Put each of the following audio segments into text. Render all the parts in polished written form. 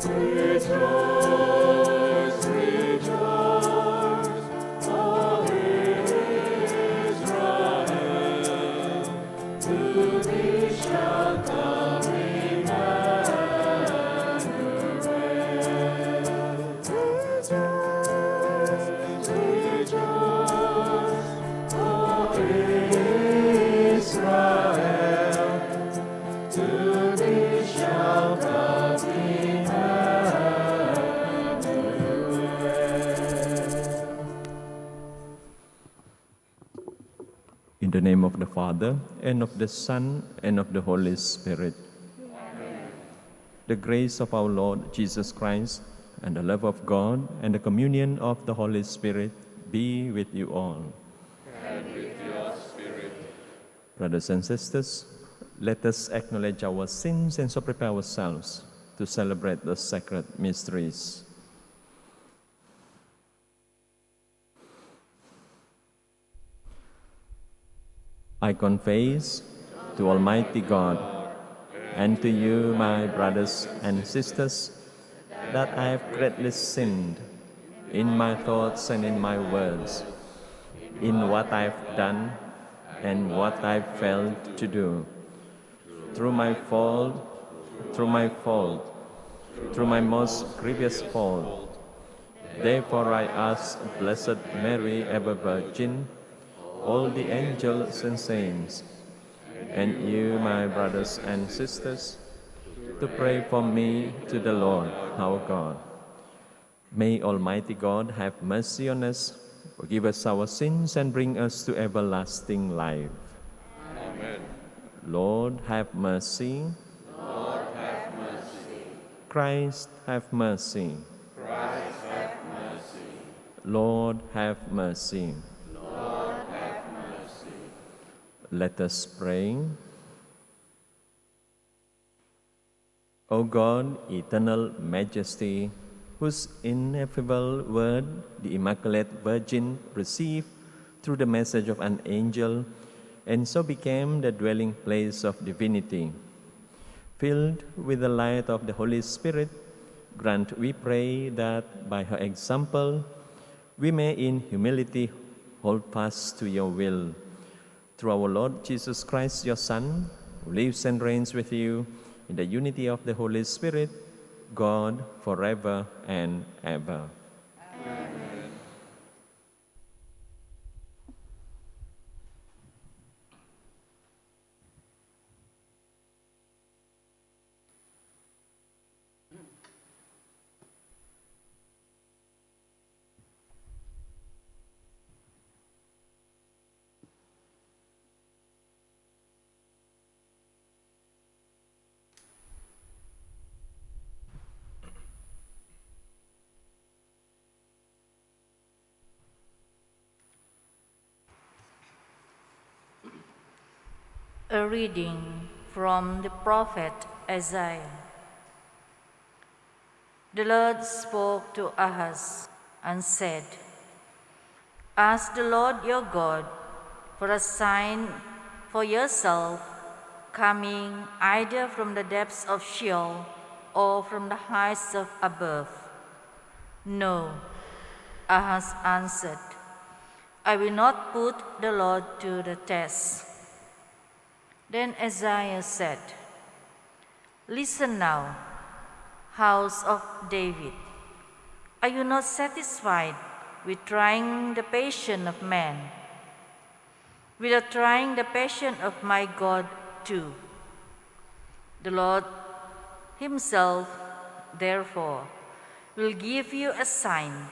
Rejoice, rejoice, O Israel, to thee shall come Emmanuel. Rejoice, rejoice, O Israel, to thee shall come In the name of the Father, and of the Son, and of the Holy Spirit. Amen. The grace of our Lord Jesus Christ, and the love of God, and the communion of the Holy Spirit be with you all. And with your spirit. Brothers and sisters, let us acknowledge our sins and so prepare ourselves to celebrate the sacred mysteries. I confess to Almighty God and to you, my brothers and sisters, that I have greatly sinned in my thoughts and in my words, in what I have done and what I failed to do, through my fault, through my most grievous fault. Therefore I ask Blessed Mary, ever Virgin, all the angels and saints, and you, my brothers and sisters, to pray for me to the Lord our God. May Almighty God have mercy on us, forgive us our sins, and bring us to everlasting life. Amen. Lord, have mercy. Lord, have mercy. Christ, have mercy. Christ, have mercy. Lord, have mercy. Lord, have mercy. Let us pray. O God, eternal majesty, whose ineffable word the Immaculate Virgin received through the message of an angel, and so became the dwelling place of divinity. Filled with the light of the Holy Spirit, grant, we pray, that by her example we may in humility hold fast to your will. Through our Lord Jesus Christ, your Son, who lives and reigns with you in the unity of the Holy Spirit, God, forever and ever. Amen. A reading from the prophet Isaiah. The Lord spoke to Ahaz and said, "Ask the Lord your God for a sign for yourself, coming either from the depths of Sheol or from the heights of above." "No," Ahaz answered, "I will not put the Lord to the test." Then Isaiah said, "Listen now, house of David. Are you not satisfied with trying the patience of man, without trying the patience of my God too? The Lord himself, therefore, will give you a sign.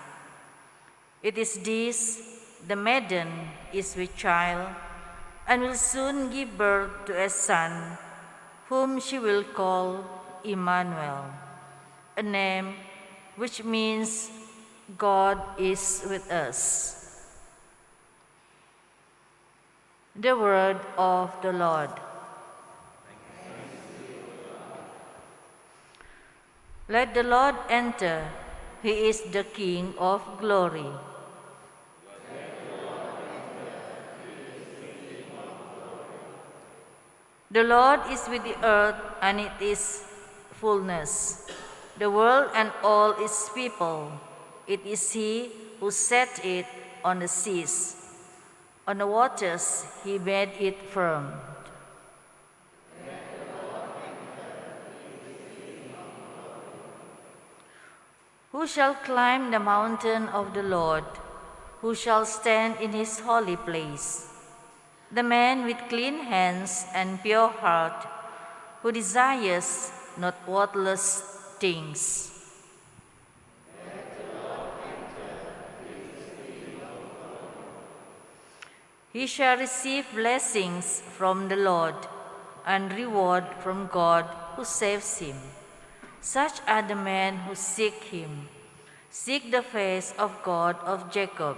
It is this: the maiden is with child and will soon give birth to a son, whom she will call Emmanuel, a name which means God is with us." The word of the Lord. Let the Lord enter, he is the King of glory. The Lord is with the earth, and it is fullness, the world and all its people. It is He who set it on the seas. On the waters He made it firm. Who shall climb the mountain of the Lord? Who shall stand in His holy place? The man with clean hands and pure heart, who desires not worthless things. He shall receive blessings from the Lord and reward from God who saves him. Such are the men who seek Him, seek the face of God of Jacob.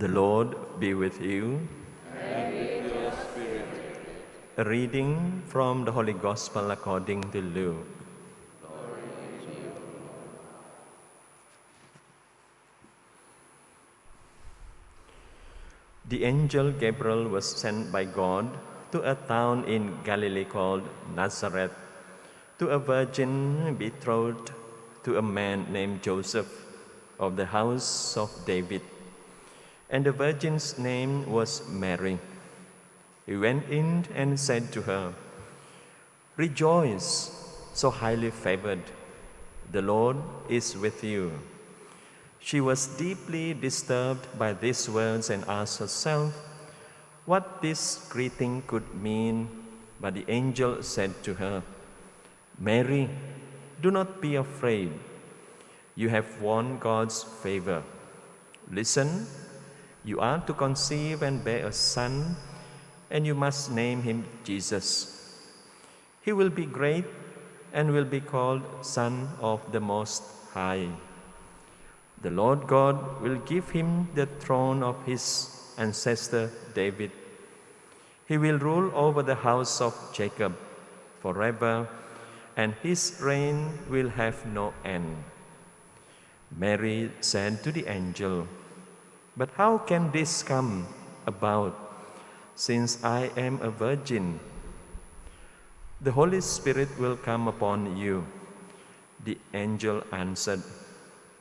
The Lord be with you. And with your spirit. A reading from the Holy Gospel according to Luke. The angel Gabriel was sent by God to a town in Galilee called Nazareth, to a virgin betrothed to a man named Joseph of the house of David. And the virgin's name was Mary. He went in and said to her, "Rejoice, so highly favored. The Lord is with you." She was deeply disturbed by these words and asked herself what this greeting could mean. But the angel said to her, "Mary, do not be afraid. You have won God's favor. Listen, you are to conceive and bear a son, and you must name him Jesus. He will be great and will be called Son of the Most High. The Lord God will give him the throne of his ancestor David. He will rule over the house of Jacob forever, and his reign will have no end." Mary said to the angel, "But how can this come about, since I am a virgin?" "The Holy Spirit will come upon you," the angel answered,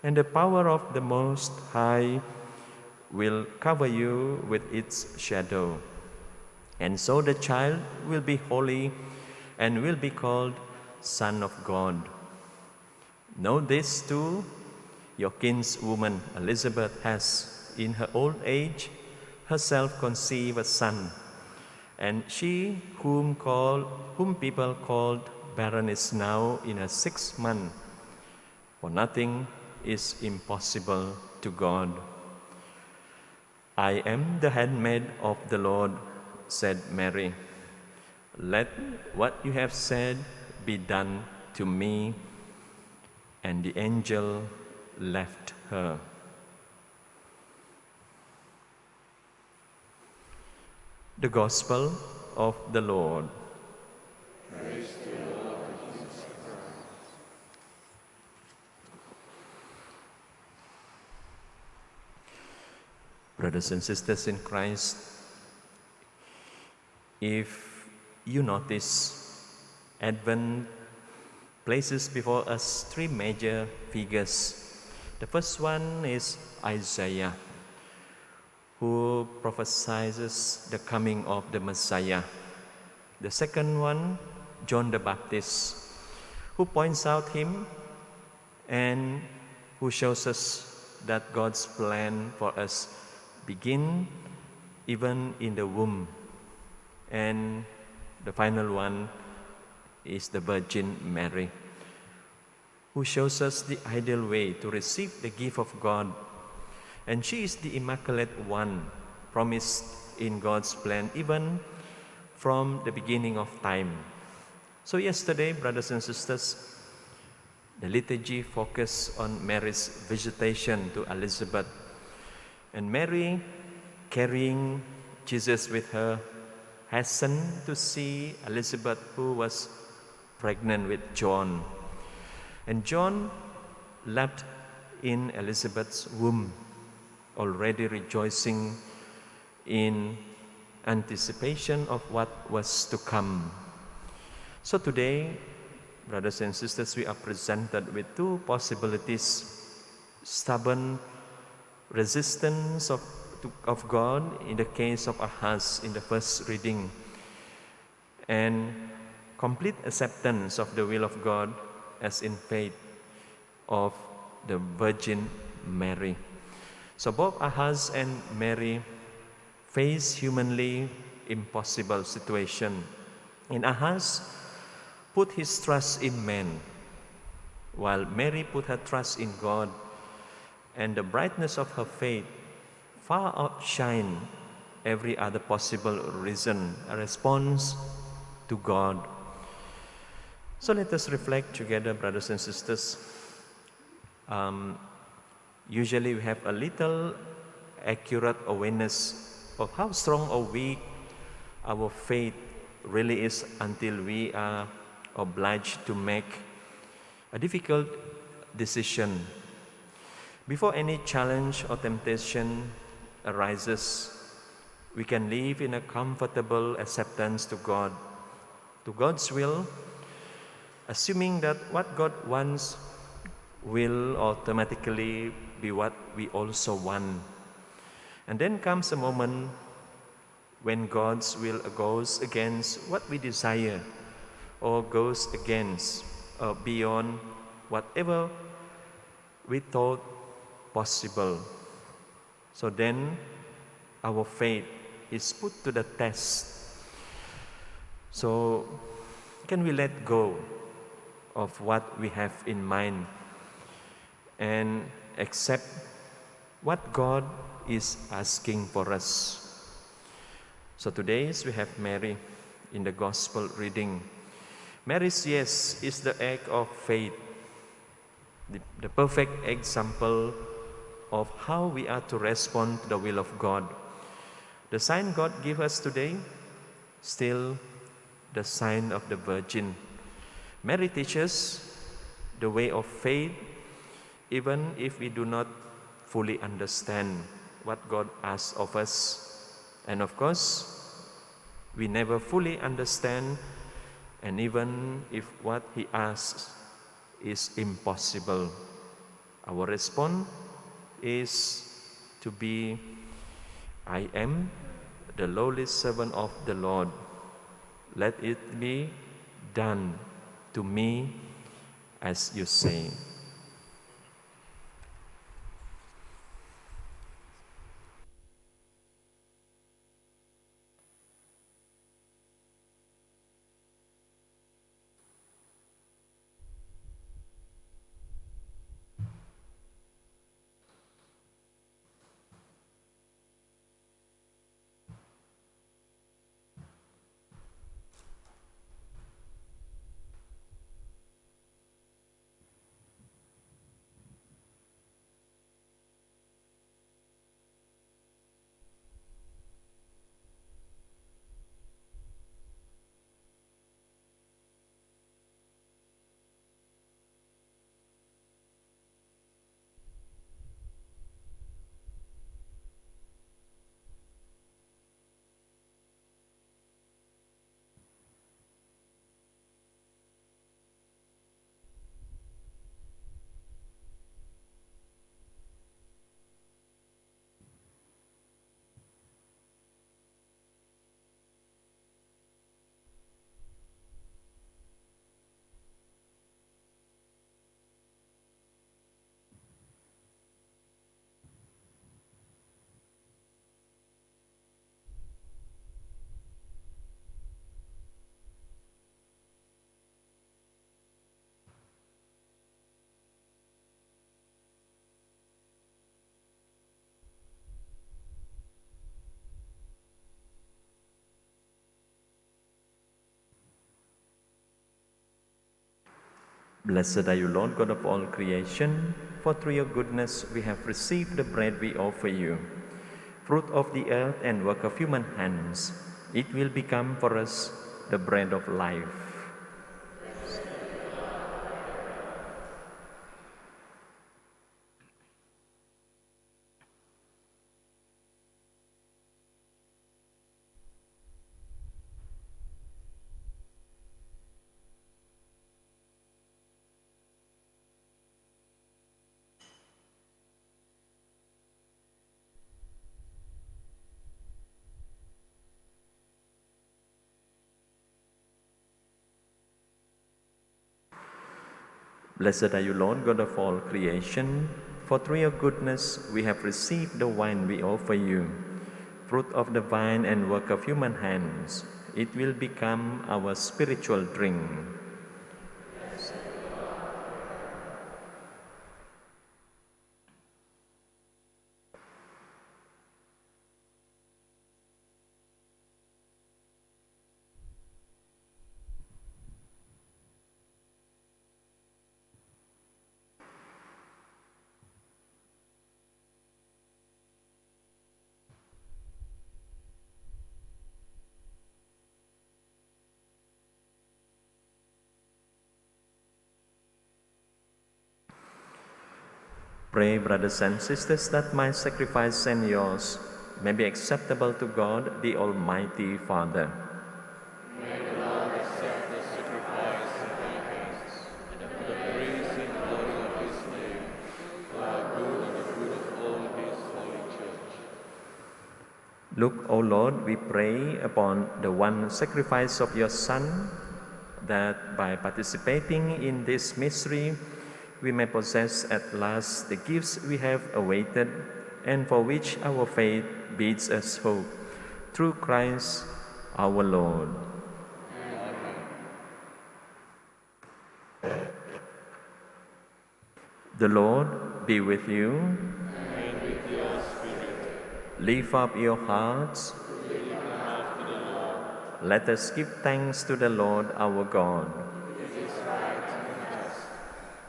"and the power of the Most High will cover you with its shadow. And so the child will be holy and will be called Son of God. Know this too, your kinswoman Elizabeth has, in her old age, herself conceived a son, and she whom people called barren is now in her 6th month, for nothing is impossible to God." "I am the handmaid of the Lord," said Mary. "Let what you have said be done to me." And the angel left her. The Gospel of the Lord. Praise to the Lord Jesus Christ. Brothers and sisters in Christ, if you notice, Advent places before us 3 major figures. The first one is Isaiah, who prophesies the coming of the Messiah. The second one, John the Baptist, who points out him and who shows us that God's plan for us begin even in the womb. And the final one is the Virgin Mary, who shows us the ideal way to receive the gift of God. And she is the Immaculate One, promised in God's plan even from the beginning of time. So yesterday, brothers and sisters, the liturgy focused on Mary's visitation to Elizabeth. And Mary, carrying Jesus with her, hastened to see Elizabeth, who was pregnant with John. And John leapt in Elizabeth's womb, already rejoicing in anticipation of what was to come. So today, brothers and sisters, we are presented with two possibilities: stubborn resistance of God in the case of Ahaz in the first reading, and complete acceptance of the will of God as in faith of the Virgin Mary. So both Ahaz and Mary face humanly impossible situation. And Ahaz put his trust in man, while Mary put her trust in God, and the brightness of her faith far outshine every other possible reason, a response to God. So let us reflect together, brothers and sisters. Usually we have a little accurate awareness of how strong or weak our faith really is until we are obliged to make a difficult decision. Before any challenge or temptation arises, we can live in a comfortable acceptance to God, to God's will, assuming that what God wants will automatically be what we also want. And then comes a moment when God's will goes against what we desire, or goes against or beyond whatever we thought possible. So then our faith is put to the test. So can we let go of what we have in mind and accept what God is asking for us? So today we have Mary in the Gospel reading. Mary's yes is the act of faith, the perfect example of how we are to respond to the will of God. The sign God gives us today, still the sign of the Virgin. Mary teaches the way of faith, even if we do not fully understand what God asks of us. And of course, we never fully understand, and even if what He asks is impossible, our response is to be, I am the lowly servant of the Lord. Let it be done to me as you say. Blessed are you, Lord God of all creation, for through your goodness we have received the bread we offer you, fruit of the earth and work of human hands. It will become for us the bread of life. Blessed are you, Lord God of all creation, for through your goodness we have received the wine we offer you, fruit of the vine and work of human hands. It will become our spiritual drink. Pray, brothers and sisters, that my sacrifice and yours may be acceptable to God, the Almighty Father. May the Lord accept the sacrifice of our hands, and for the praise and glory of his name, for our good and the good of all his holy church. Look, O Lord, we pray upon the one sacrifice of your Son, that by participating in this mystery, we may possess at last the gifts we have awaited and for which our faith bids us hope. Through Christ our Lord. Amen. The Lord be with you. And with your spirit. Lift up your hearts. Let us give thanks to the Lord our God.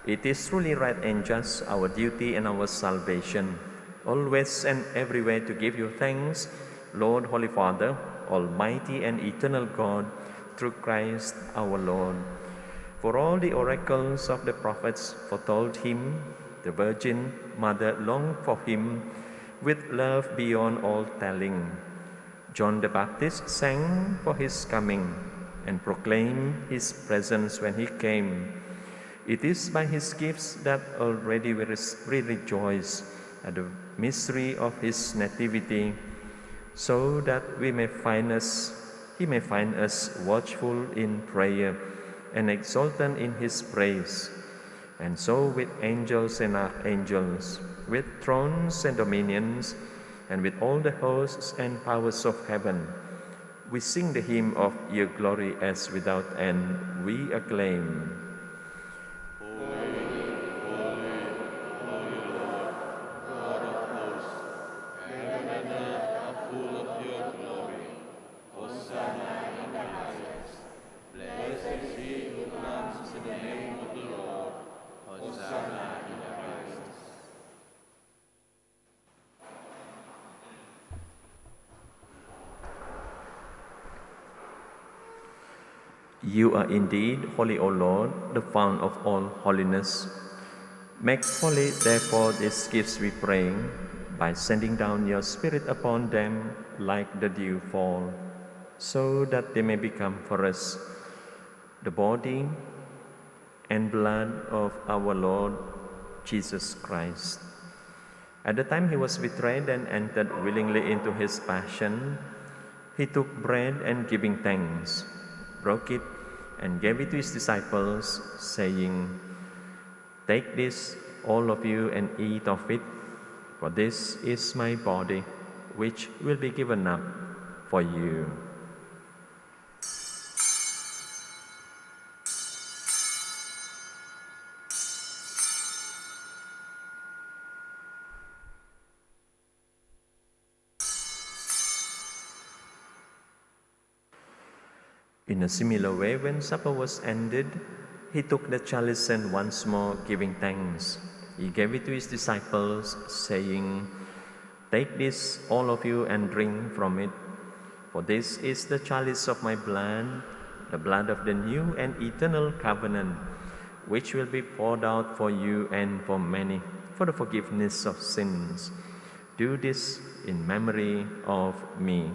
It is truly right and just, our duty and our salvation, always and everywhere to give you thanks, Lord, Holy Father, Almighty and eternal God, through Christ our Lord. For all the oracles of the prophets foretold him, the Virgin Mother longed for him with love beyond all telling. John the Baptist sang for his coming and proclaimed his presence when he came. It is by his gifts that already we rejoice at the mystery of his nativity, so that he may find us watchful in prayer and exultant in his praise. And so with angels and archangels, with thrones and dominions, and with all the hosts and powers of heaven, we sing the hymn of your glory as without end we acclaim. You are indeed holy, O Lord, the fount of all holiness. Make holy, therefore, these gifts, we pray, by sending down your Spirit upon them like the dew fall, so that they may become for us the body and blood of our Lord Jesus Christ. At the time he was betrayed and entered willingly into his passion, he took bread and giving thanks, broke it and gave it to his disciples, saying, "Take this, all of you, and eat of it, for this is my body, which will be given up for you." In a similar way, when supper was ended, He took the chalice and once more giving thanks, he gave it to his disciples, saying, "Take this, all of you, and drink from it. For this is the chalice of my blood, the blood of the new and eternal covenant, which will be poured out for you and for many for the forgiveness of sins. Do this in memory of me."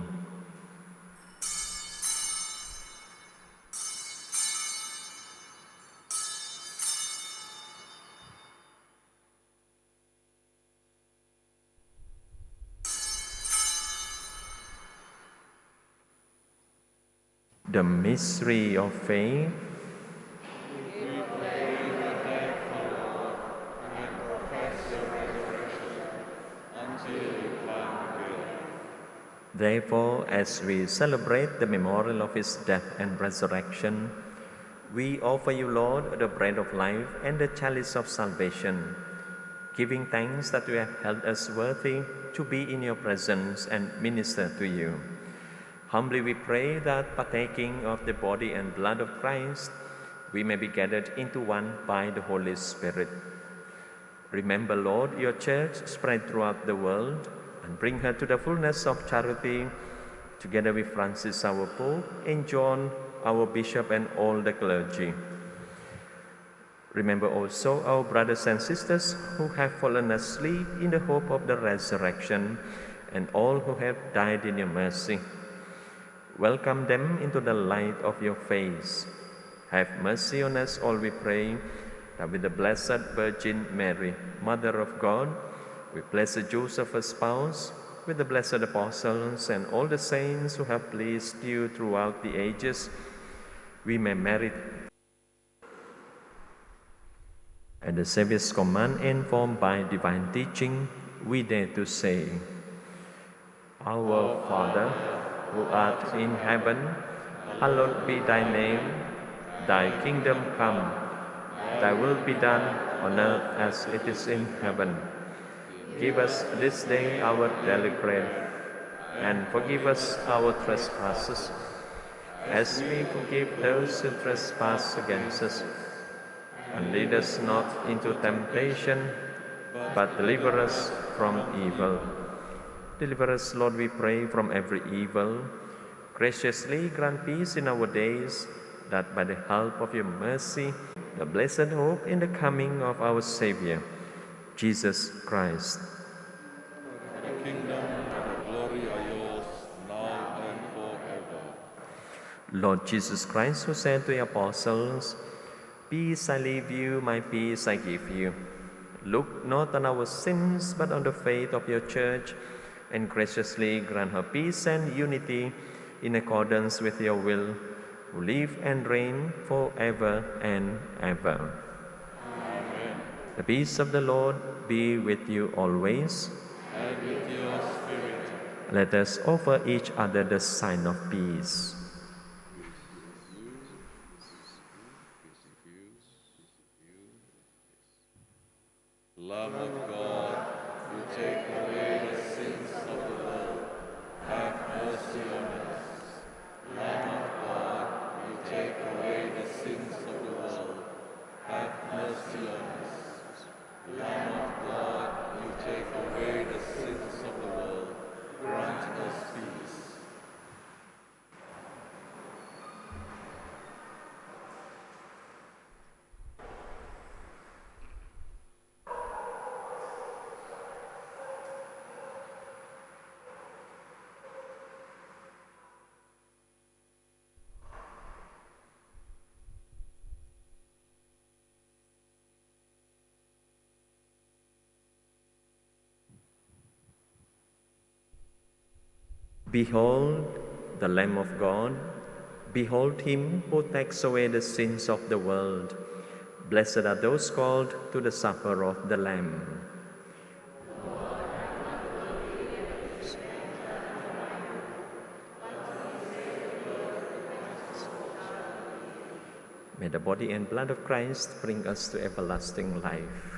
The mystery of faith. Therefore, as we celebrate the memorial of his death and resurrection, we offer you, Lord, the bread of life and the chalice of salvation, giving thanks that you have held us worthy to be in your presence and minister to you. Humbly we pray that, partaking of the body and blood of Christ, we may be gathered into one by the Holy Spirit. Remember, Lord, your church spread throughout the world, and bring her to the fullness of charity, together with Francis our Pope, and John our Bishop, and all the clergy. Remember also our brothers and sisters who have fallen asleep in the hope of the resurrection, and all who have died in your mercy. Welcome them into the light of your face. Have mercy on us all, we pray, that with the Blessed Virgin Mary, Mother of God, with Blessed Joseph, her spouse, with the blessed apostles and all the saints who have pleased you throughout the ages, we may merit. At the Saviour's command, informed by divine teaching, we dare to say, Our Father, who art in heaven, hallowed be thy name. Thy kingdom come, thy will be done on earth as it is in heaven. Give us this day our daily bread, and forgive us our trespasses, as we forgive those who trespass against us. And lead us not into temptation, but deliver us from evil. Deliver us, Lord, we pray, from every evil. Graciously grant peace in our days, that by the help of your mercy, the blessed hope in the coming of our Savior, Jesus Christ. The kingdom and the glory are yours, now and forever. Lord Jesus Christ, who said to the apostles, "Peace I leave you, my peace I give you," look not on our sins, but on the faith of your church, and graciously grant her peace and unity in accordance with your will, who live and reign forever and ever. Amen. The peace of the Lord be with you always. And with your spirit. Let us offer each other the sign of peace. Lamb of God, you take away the sins of the world, have mercy on us. Lamb of God, you take away the sins of the world, have mercy on us. Lamb of God, you take away the sins of the world, grant us peace. Behold the Lamb of God. Behold him who takes away the sins of the world. Blessed are those called to the supper of the Lamb. May the body and blood of Christ bring us to everlasting life.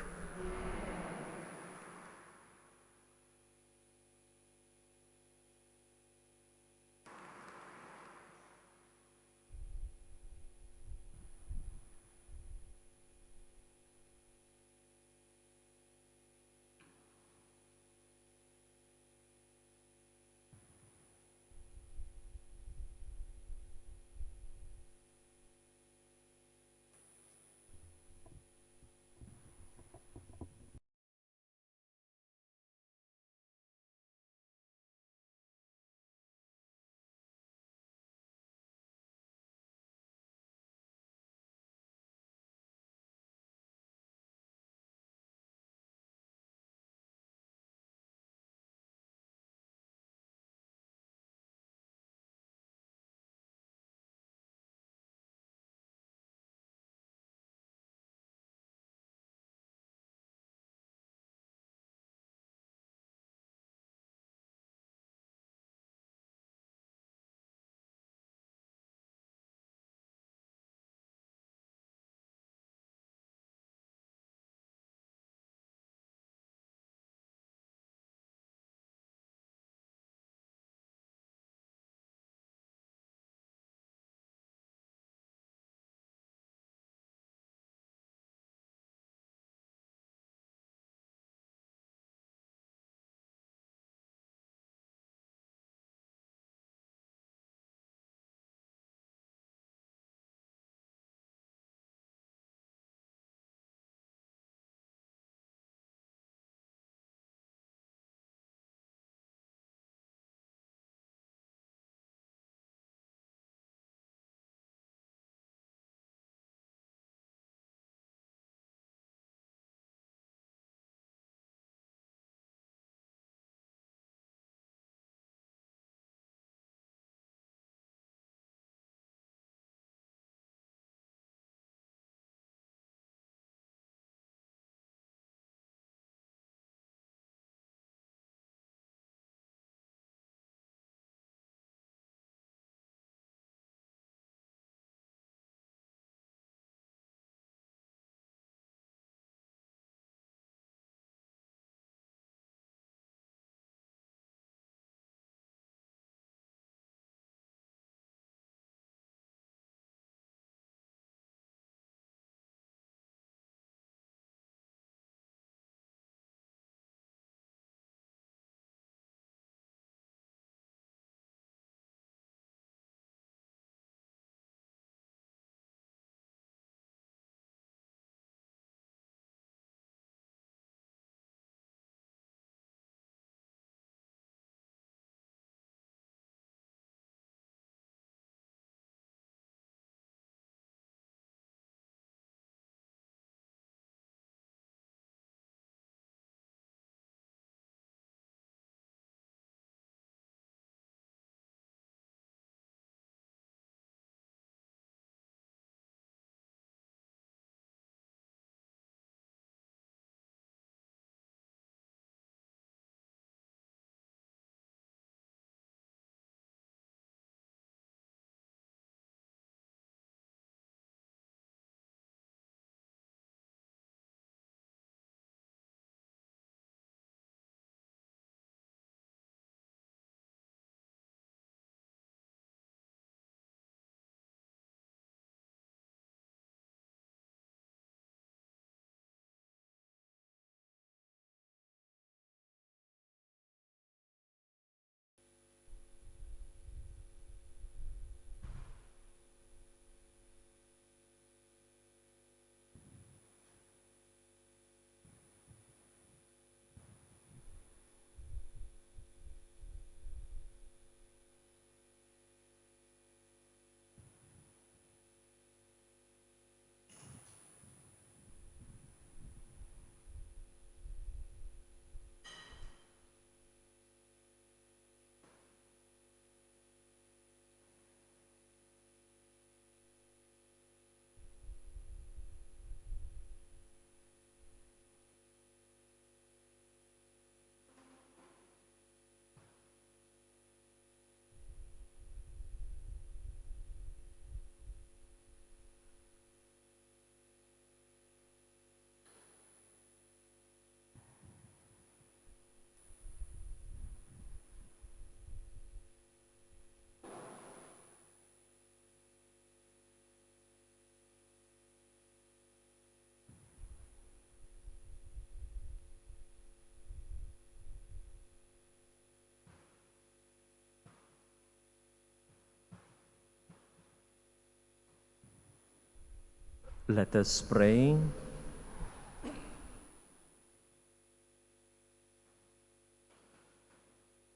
Let us pray.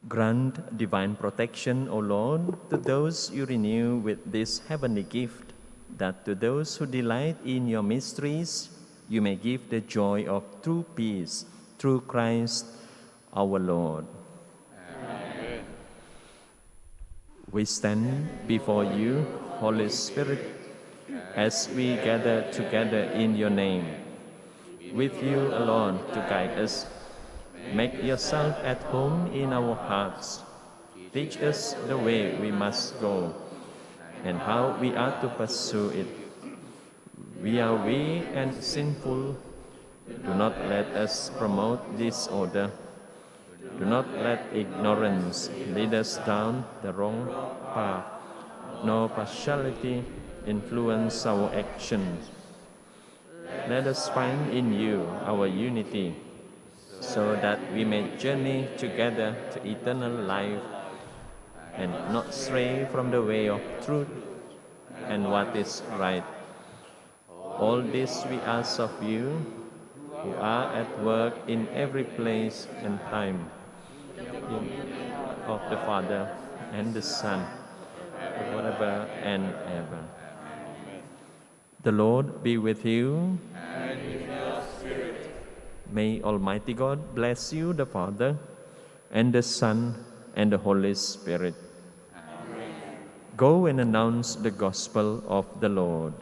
Grant divine protection, O Lord, to those you renew with this heavenly gift, that to those who delight in your mysteries, you may give the joy of true peace through Christ our Lord. Amen. We stand before you, Holy Spirit, as we gather together in your name, with you alone to guide us. Make yourself at home in our hearts. Teach us the way we must go and how we are to pursue it. We are weak and sinful. Do not let us promote disorder. Do not let ignorance lead us down the wrong path, nor partiality influence our actions. Let us find in you our unity, so that we may journey together to eternal life and not stray from the way of truth and what is right. All this we ask of you, who are at work in every place and time, of the Father and the Son, forever and ever. The Lord be with you. And with your spirit. May Almighty God bless you, the Father, and the Son, and the Holy Spirit. Amen. Go and announce the gospel of the Lord.